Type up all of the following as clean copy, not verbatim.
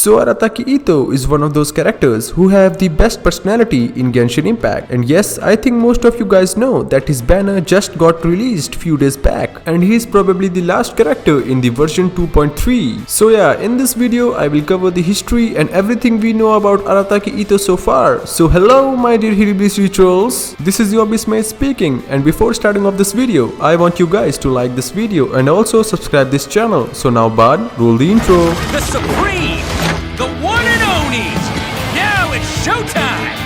So Arataki ITTO is one of those characters who have the best personality in Genshin Impact, and yes, I think most of you guys know that his banner just got released few days back, and he is probably the last character in the version 2.3. So yeah, in this video I will cover the history and everything we know about Arataki ITTO so far. So hello my dear Hiribliss trolls, this is your Mage speaking, and before starting off this video, I want you guys to like this video and also subscribe this channel. So now Bard, roll the intro. The Supreme! The one and only! Now it's showtime!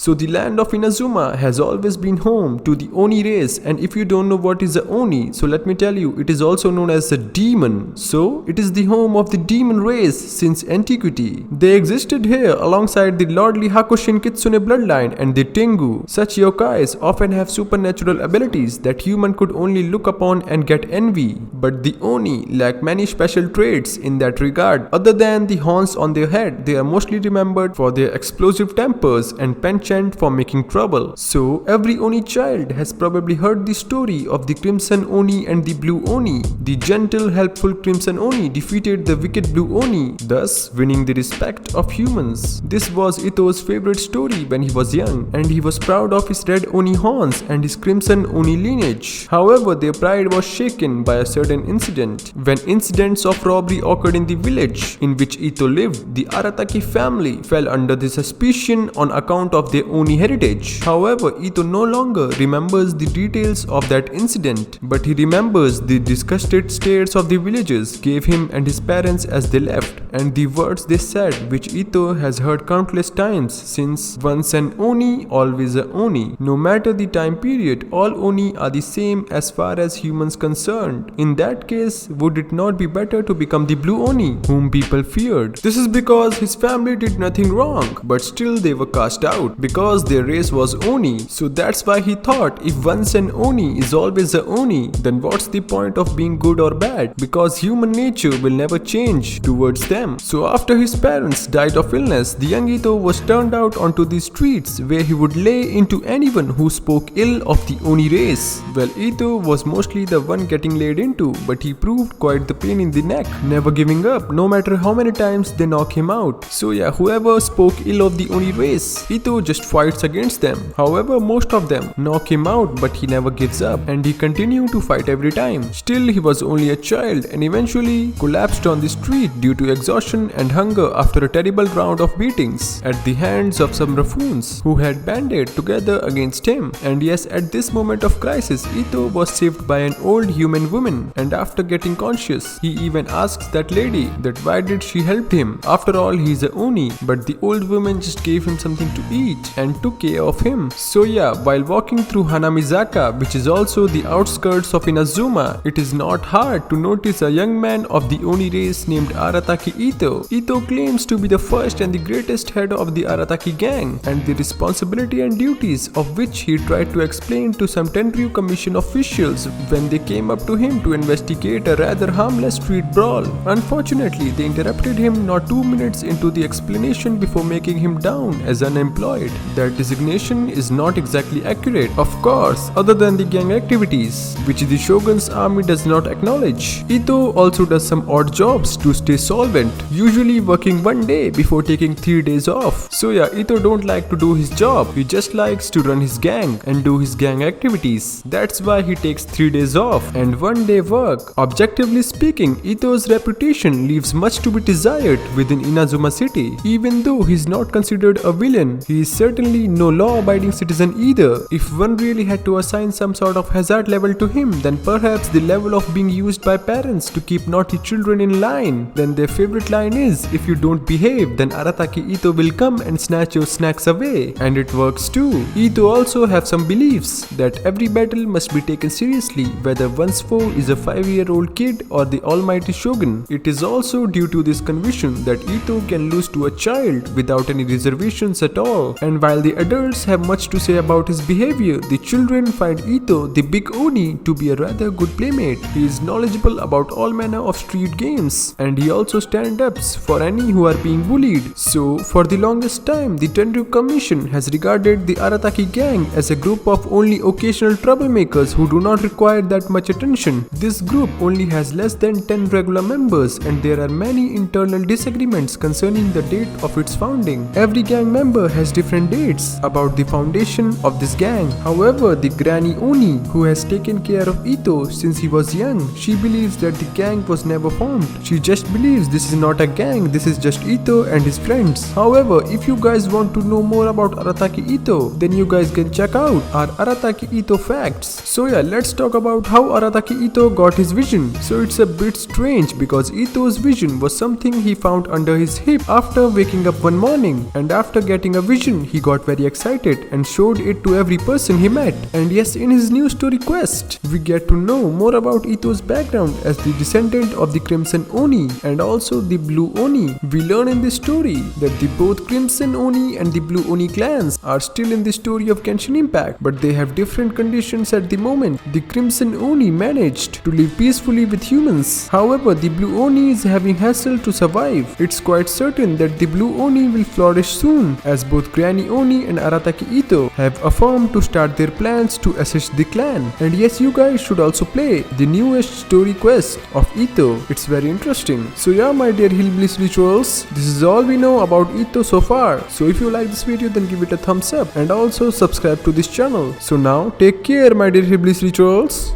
So the land of Inazuma has always been home to the Oni race, and if you don't know what is a Oni, so let me tell you, it is also known as a demon. So it is the home of the demon race since antiquity. They existed here alongside the lordly Hakushin Kitsune bloodline and the Tengu. Such yokais often have supernatural abilities that human could only look upon and get envy. But the Oni lack many special traits in that regard. Other than the horns on their head, they are mostly remembered for their explosive tempers and penchant for making trouble. So every Oni child has probably heard the story of the Crimson Oni and the Blue Oni. The gentle, helpful Crimson Oni defeated the wicked Blue Oni, thus winning the respect of humans. This was Itto's favorite story when he was young, and he was proud of his red Oni horns and his Crimson Oni lineage. However, their pride was shaken by a certain incident. When incidents of robbery occurred in the village in which Itto lived, the Arataki family fell under the suspicion on account of their Oni heritage. However, Itto no longer remembers the details of that incident, but he remembers the disgusted stares of the villagers gave him and his parents as they left, and the words they said, which Itto has heard countless times since once an Oni, always a Oni. No matter the time period, all Oni are the same as far as humans concerned. In that case, would it not be better to become the Blue Oni, whom people feared? This is because his family did nothing wrong, but still they were cast out because their race was Oni. So that's why he thought, if once an Oni is always a Oni, then what's the point of being good or bad? Because human nature will never change towards them. So after his parents died of illness, the young Itto was turned out onto the streets where he would lay into anyone who spoke ill of the Oni race. Well, Itto was mostly the one getting laid into, but he proved quite the pain in the neck, never giving up no matter how many times they knock him out. So yeah, whoever spoke ill of the Oni race, Itto just fights against them. However, most of them knock him out, but he never gives up and he continued to fight every time. Still, he was only a child and eventually collapsed on the street due to exhaustion and hunger after a terrible round of beatings at the hands of some ruffians who had banded together against him. And yes, at this moment of crisis, Itto was saved by an old human woman, and after getting conscious, he even asks that lady that why did she help him. After all, he is a Oni, but the old woman just gave him something to eat and took care of him. So yeah, while walking through Hanamizaka, which is also the outskirts of Inazuma, it is not hard to notice a young man of the Oni race named Arataki ITTO. Itto claims to be the first and the greatest head of the Arataki gang, and the responsibility and duties of which he tried to explain to some Tenryu Commission officials when they came up to him to investigate a rather harmless street brawl. Unfortunately, they interrupted him not 2 minutes into the explanation before making him down as unemployed. That designation is not exactly accurate, of course, other than the gang activities, which the Shogun's army does not acknowledge. Itto also does some odd jobs to stay solvent, usually working 1 day before taking 3 days off. So yeah, Itto don't like to do his job, he just likes to run his gang and do his gang activities. That's why he takes 3 days off and 1 day work. Objectively speaking, Itto's reputation leaves much to be desired within Inazuma City. Even though he's not considered a villain, he is certainly no law-abiding citizen either. If one really had to assign some sort of hazard level to him, then perhaps the level of being used by parents to keep naughty children in line. Then their favorite line is, if you don't behave, then Arataki ITTO will come and snatch your snacks away. And it works too. Itto also have some beliefs that every battle must be taken seriously, whether one's foe is a 5-year-old kid or the almighty Shogun. It is also due to this conviction that Itto can lose to a child without any reservations at all. And And while the adults have much to say about his behavior, the children find Itto, the big Oni, to be a rather good playmate. He is knowledgeable about all manner of street games, and he also stand-ups for any who are being bullied. So, for the longest time, the Tenryuk Commission has regarded the Arataki gang as a group of only occasional troublemakers who do not require that much attention. This group only has less than 10 regular members, and there are many internal disagreements concerning the date of its founding. Every gang member has different dates about the foundation of this gang. However, the Granny Oni, who has taken care of Itto since he was young, she believes that the gang was never formed. She just believes this is not a gang, this is just Itto and his friends. However, if you guys want to know more about Arataki Itto, then you guys can check out our Arataki Itto facts. So yeah, let's talk about how Arataki Itto got his vision. So it's a bit strange because Itto's vision was something he found under his hip after waking up one morning, and after getting a vision he got very excited and showed it to every person he met. And yes, in his new story quest, we get to know more about Itto's background as the descendant of the Crimson Oni and also the Blue Oni. We learn in this story that the both Crimson Oni and the Blue Oni clans are still in the story of Genshin Impact, but they have different conditions at the moment. The Crimson Oni managed to live peacefully with humans. However, the Blue Oni is having hassle to survive. It's quite certain that the Blue Oni will flourish soon, as both Granny Oni and Arataki Itto have affirmed to start their plans to assist the clan. And yes, you guys should also play the newest story quest of Itto. It's very interesting. So yeah, my dear Hillbillies Rituals, this is all we know about Itto so far. So if you like this video, then give it a thumbs up and also subscribe to this channel. So now, take care, my dear Hillbillies Rituals.